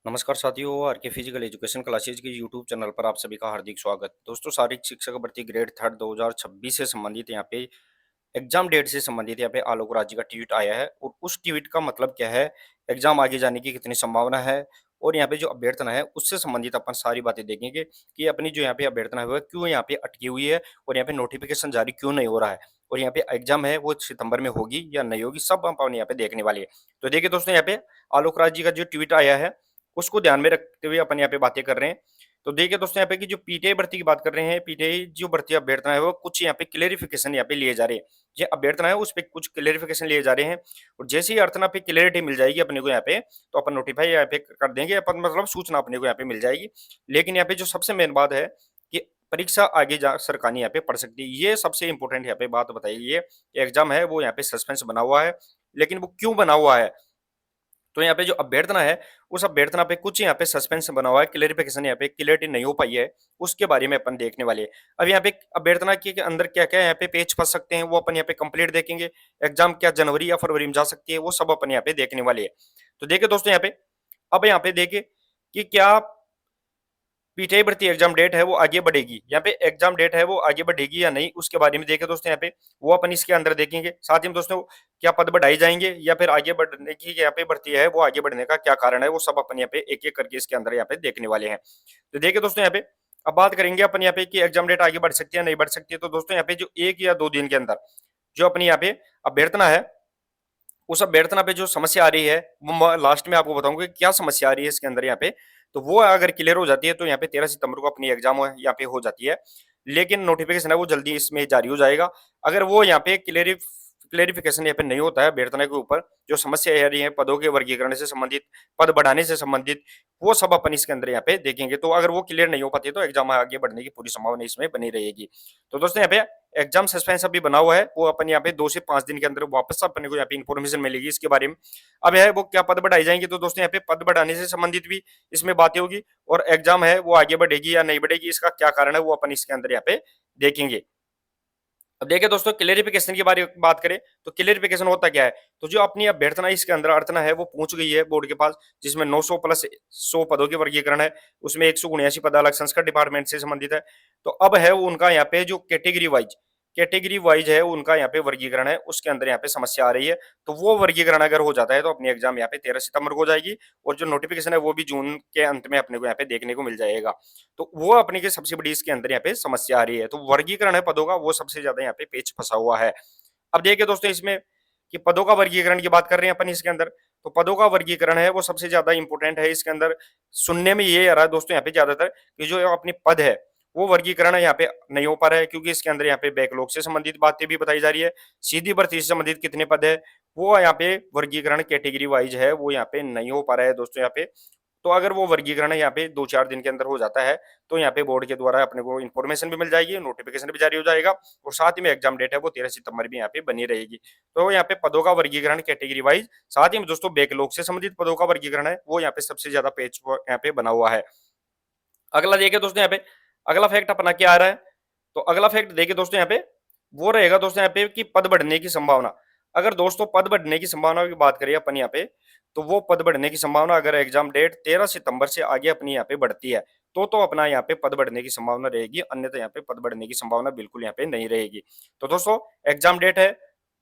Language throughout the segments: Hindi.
नमस्कार साथियों, आर के फिजिकल एजुकेशन क्लासेज के यूट्यूब चैनल पर आप सभी का हार्दिक स्वागत। दोस्तों, शारीरिक शिक्षक भर्ती ग्रेड थर्ड 2026 से संबंधित यहाँ पे एग्जाम डेट से संबंधित यहाँ पे आलोक राज जी का ट्वीट आया है और उस ट्वीट का मतलब क्या है, एग्जाम आगे जाने की कितनी संभावना है और यहाँ पे जो अभ्यर्थना है उससे संबंधित अपन सारी बातें देखेंगे कि अपनी जो यहाँ पे अभ्यर्थना है वो क्यों यहाँ पे अटकी हुई है और यहाँ पे नोटिफिकेशन जारी क्यों नहीं हो रहा है और यहाँ पे एग्जाम है वो सितंबर में होगी या नहीं होगी, सब अपन यहाँ पे देखने वाली है। तो देखिए दोस्तों, यहाँ पे आलोक राज जी का जो ट्वीट आया है उसको ध्यान में रखते हुए अपन यहाँ पे बातें कर रहे हैं। तो देखिए दोस्तों, यहाँ पे कि जो पीटीआई भर्ती की बात कर रहे हैं, पीटीआई जो भर्ती अभ्यर्थना है वो कुछ यहाँ पे क्लेरिफिकेशन यहाँ पे लिए जा रहे हैं। जो अभ्यर्थना है उस पे कुछ क्लेरिफिकेशन लिए जा रहे हैं और जैसे ही अर्थना पे क्लियरिटी मिल जाएगी अपने को यहाँ पे, तो अपन नोटिफाई यहाँ पे कर देंगे, अपन मतलब सूचना अपने को यहाँ पे मिल जाएगी। लेकिन यहाँ पे जो सबसे मेन बात है कि परीक्षा आगे जा सरकानी यहाँ पे पड़ सकती है, ये सबसे इंपॉर्टेंट यहाँ पे बात बताइए। ये एग्जाम है वो यहाँ पे सस्पेंस बना हुआ है, लेकिन वो क्यों बना हुआ है? तो यहाँ पे जो अभ्यर्थना है, उस अभ्यर्थना पे कुछ यहाँ पे सस्पेंस बना हुआ है, क्लेरिफिकेशन यहाँ पे क्लियरिटी नहीं हो पाई है, उसके बारे में अपन देखने वाले हैं। अब यहाँ पे अभ्यर्थना के अंदर क्या-क्या यहाँ पे पेच फँस सकते हैं, वो अपन यहाँ पे कंप्लीट देखेंगे। एग्जाम क्या जनवरी या फरवरी में जा सकती है, वो सब अपन यहाँ पे देखने वाले हैं। तो देखिए दोस्तों, यहाँ पे अब यहाँ पे देखिए कि क्या पीटीआई भर्ती एग्जाम डेट है वो आगे बढ़ेगी, यहाँ पे एग्जाम डेट है वो आगे बढ़ेगी या नहीं, उसके बारे में देखें दोस्तों। यहाँ पे वो अपन इसके अंदर देखेंगे। साथ ही में दोस्तों, क्या पद बढ़ाए जाएंगे या फिर आगे बढ़ने की यहाँ पे भर्ती है वो आगे बढ़ने का क्या कारण है, वो सब अपन यहाँ पे एक एक करके इसके अंदर यहाँ पे देखने वाले हैं। तो देखिए दोस्तों, यहाँ पे अब बात करेंगे अपन यहाँ पे कि एग्जाम डेट आगे बढ़ सकती है नहीं बढ़ सकती है। तो दोस्तों, यहाँ पे जो 1 या 2 दिन के अंदर जो अपनी यहाँ पे अभ्यर्थना है, उस अभ्यर्थना पे जो समस्या आ रही है वो लास्ट में आपको बताऊंगा कि क्या समस्या आ रही है इसके अंदर यहाँ पे। तो वो अगर क्लियर हो जाती है तो यहाँ पे 13 सितंबर को अपनी एग्जाम यहाँ पे हो जाती है, लेकिन नोटिफिकेशन है वो जल्दी इसमें जारी हो जाएगा। अगर वो यहाँ पे क्लेरिफिकेशन यहाँ पे नहीं होता है अभ्यर्थना के ऊपर, जो समस्या आ रही है पदों के वर्गीकरण से संबंधित, पद बढ़ाने से संबंधित, वो सब अपन इसके अंदर यहाँ पे देखेंगे। तो अगर वो क्लियर नहीं हो पाती तो एग्जाम आगे बढ़ने की पूरी संभावना इसमें बनी रहेगी। तो दोस्तों, यहाँ पे एग्जाम सस्पेंस अभी बना हुआ है, वो अपन यहाँ पे 2 से 5 दिन के अंदर वापस अपने को यहाँ पे इन्फॉर्मेशन मिलेगी इसके बारे में। अब है वो क्या पद बढ़ाई जाएंगे, तो दोस्तों यहाँ पे पद बढ़ाने से संबंधित भी इसमें बातें होगी और एग्जाम है वो आगे बढ़ेगी या नहीं बढ़ेगी, इसका क्या कारण है वो अपन इसके अंदर यहाँ पे देखेंगे। अब देखिए दोस्तों, क्लेरिफिकेशन के बारे में बात करें तो क्लेरिफिकेशन होता क्या है? तो जो अपनी अभ्यर्थना इसके अंदर अर्थना है वो पहुंच गई है बोर्ड के पास, जिसमें 900 प्लस 100 पदों के वर्गीकरण है, उसमें 179 पद अलग संस्कृत डिपार्टमेंट से संबंधित है। तो अब है उनका यहाँ पे जो कैटेगरी वाइज है उनका यहाँ पे वर्गीकरण है, उसके अंदर यहाँ पे समस्या आ रही है। तो वो वर्गीकरण अगर हो जाता है तो अपनी एग्जाम यहाँ पे 13 सितंबर को हो जाएगी और जो नोटिफिकेशन है वो भी जून के अंत में अपने को यहाँ पे देखने को मिल जाएगा। तो वो अपनी की सबसे बड़ी इसके अंदर यहाँ पे समस्या आ रही है। तो वर्गीकरण है पदों का, वो सबसे ज्यादा यहाँ पे पेच फंसा हुआ है। अब देखिए दोस्तों, इसमें कि पदों का वर्गीकरण की बात कर रहे हैं अपन इसके अंदर, तो पदों का वर्गीकरण है वो सबसे ज्यादा इंपॉर्टेंट है इसके अंदर। सुनने में ये आ रहा है दोस्तों यहाँ पे ज्यादातर कि जो अपनी पद है वो वर्गीकरण यहाँ पे नहीं हो पा रहा है, क्योंकि इसके अंदर यहाँ पे बैकलॉग से संबंधित बातें भी बताई जा रही है। सीधी भर्ती से संबंधित कितने पद है वो यहाँ पे वर्गीकरण कैटेगरी वाइज है वो यहाँ पे नहीं हो पा रहा है दोस्तों यहाँ पे। तो अगर वो वर्गीकरण यहाँ पे 2-4 दिन के अंदर हो जाता है तो यहाँ पे बोर्ड के द्वारा अपने को इन्फॉर्मेशन भी मिल जाएगी, नोटिफिकेशन भी जारी हो जाएगा और साथ ही में एग्जाम डेट है वो 13 सितंबर भी यहाँ पे बनी रहेगी। तो यहाँ पे पदों का वर्गीकरण कैटेगरी वाइज, साथ ही में दोस्तों बैकलॉग से संबंधित पदों का वर्गीकरण है वो यहाँ पे सबसे ज्यादा पेज यहाँ पे बना हुआ है। अगला देखिए दोस्तों, यहाँ पे अगला फैक्ट अपना क्या आ रहा है? तो अगला फैक्ट देखिए दोस्तों, यहाँ पे वो रहेगा दोस्तों यहाँ पे कि पद बढ़ने की संभावना। अगर दोस्तों पद बढ़ने की संभावना की बात करें अपन यहाँ पे, तो वो पद बढ़ने की संभावना अगर एग्जाम डेट 13 सितंबर से आगे अपनी यहाँ पे बढ़ती है तो अपना यहाँ पे पद बढ़ने की संभावना रहेगी, अन्यथा यहाँ पे पद बढ़ने की संभावना बिल्कुल यहाँ पे नहीं रहेगी। तो दोस्तों, एग्जाम डेट है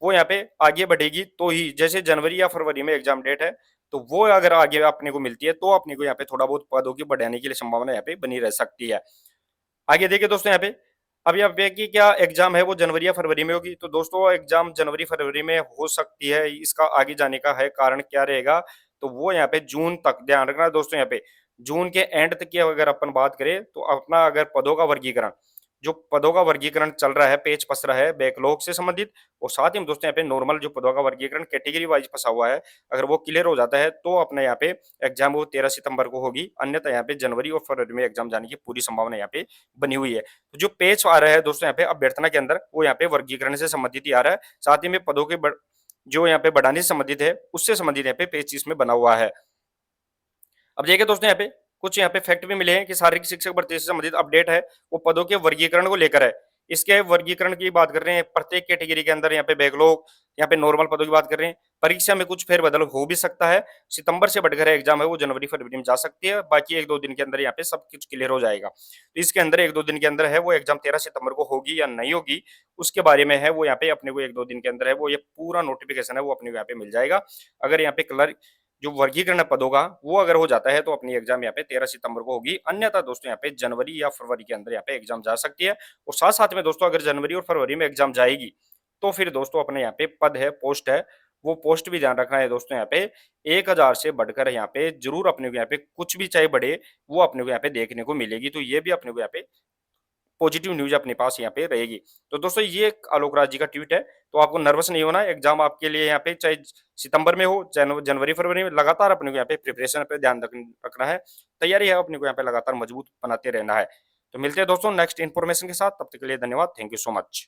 वो यहाँ पे आगे बढ़ेगी तो ही, जैसे जनवरी या फरवरी में एग्जाम डेट है तो वो अगर आगे अपने को मिलती है तो अपने को यहाँ पे थोड़ा बहुत पदों की बढ़ाने के लिए संभावना यहाँ पे बनी रह सकती है। आगे देखिए दोस्तों, यहाँ पे अब यहाँ पे कि क्या एग्जाम है वो जनवरी या फरवरी में होगी, तो दोस्तों एग्जाम जनवरी फरवरी में हो सकती है। इसका आगे जाने का है कारण क्या रहेगा, तो वो यहाँ पे जून तक ध्यान रखना दोस्तों। यहाँ पे जून के एंड तक की अगर अपन बात करें तो अपना अगर पदों का वर्गीकरण, जो पदों का वर्गीकरण चल रहा है, पेज फंस रहा है बैकलॉग से संबंधित, और साथ ही में दोस्तों यहाँ पे नॉर्मल जो पदों का वर्गीकरण कैटेगरी वाइज फंसा हुआ है, अगर वो क्लियर हो जाता है तो अपने यहाँ पे एग्जाम वो 13 सितंबर को होगी, अन्यथा यहाँ पे जनवरी और फरवरी में एग्जाम जाने की पूरी संभावना यहाँ पे बनी हुई है। तो जो पेज आ रहा है दोस्तों यहाँ पे अभ्यर्थना के अंदर, वो यहाँ पे वर्गीकरण से संबंधित ही आ रहा है, साथ ही में पदों के जो यहाँ पे बढ़ाने से संबंधित है उससे संबंधित यहाँ पे पेज इसमें बना हुआ है। अब देखिए दोस्तों, यहाँ पे कुछ यहाँ पे फैक्ट भी मिले हैं कि शारीरिक शिक्षक भर्ती से संबंधित अपडेट है वो पदों के वर्गीकरण को लेकर है। इसके वर्गीकरण की बात कर रहे हैं, प्रत्येक कैटेगरी के अंदर यहाँ पे बैकलॉग, यहाँ पे नॉर्मल पदों की बात कर रहे हैं। परीक्षा में कुछ फेरबदल हो भी सकता है। सितंबर से बढ़कर एग्जाम है वो जनवरी फरवरी में जा सकती है। बाकी 1-2 दिन के अंदर यहाँ पे सब कुछ क्लियर हो जाएगा। तो इसके अंदर 1-2 दिन के अंदर है वो एग्जाम 13 सितंबर को होगी या नहीं होगी, उसके बारे में है वो यहाँ पे अपने को 1-2 दिन के अंदर है वो ये पूरा नोटिफिकेशन है वो अपने को यहाँ पे मिल जाएगा। अगर यहाँ पे क्लर्क जो वर्गीकरण पद होगा वो अगर हो जाता है तो अपनी एग्जाम यहाँ पे 13 सितंबर को होगी। अन्यथा दोस्तों यहाँ पे जनवरी या फरवरी के अंदर यहाँ पे एग्जाम जा सकती है। और साथ साथ में दोस्तों अगर जनवरी और फरवरी में एग्जाम जाएगी तो फिर दोस्तों अपने यहाँ पे पद है, पोस्ट है, वो पोस्ट भी ध्यान रखना है दोस्तों यहाँ पे 1000 से बढ़कर यहाँ पे जरूर अपने को यहाँ पे कुछ भी चाहे बढ़े वो अपने को यहाँ पे देखने को मिलेगी। तो ये भी अपने को यहाँ पे पॉजिटिव न्यूज़ अपने पास यहाँ पे रहेगी। तो दोस्तों ये एक आलोक राज जी का ट्वीट है, तो आपको नर्वस नहीं होना है, एग्ज़ाम आपके लिए यहाँ पे चाहे सितंबर में हो, जनवरी-फरवरी में लगातार अपने को यहाँ पे प्रिपरेशन पे ध्यान रखना है। तैयारी है अपने को यहाँ पे लगातार मजबूत बनाते रहना है। तो मिलते हैं दोस्तों नेक्स्ट इन्फॉर्मेशन के साथ, तब तक के लिए धन्यवाद। Thank you so much.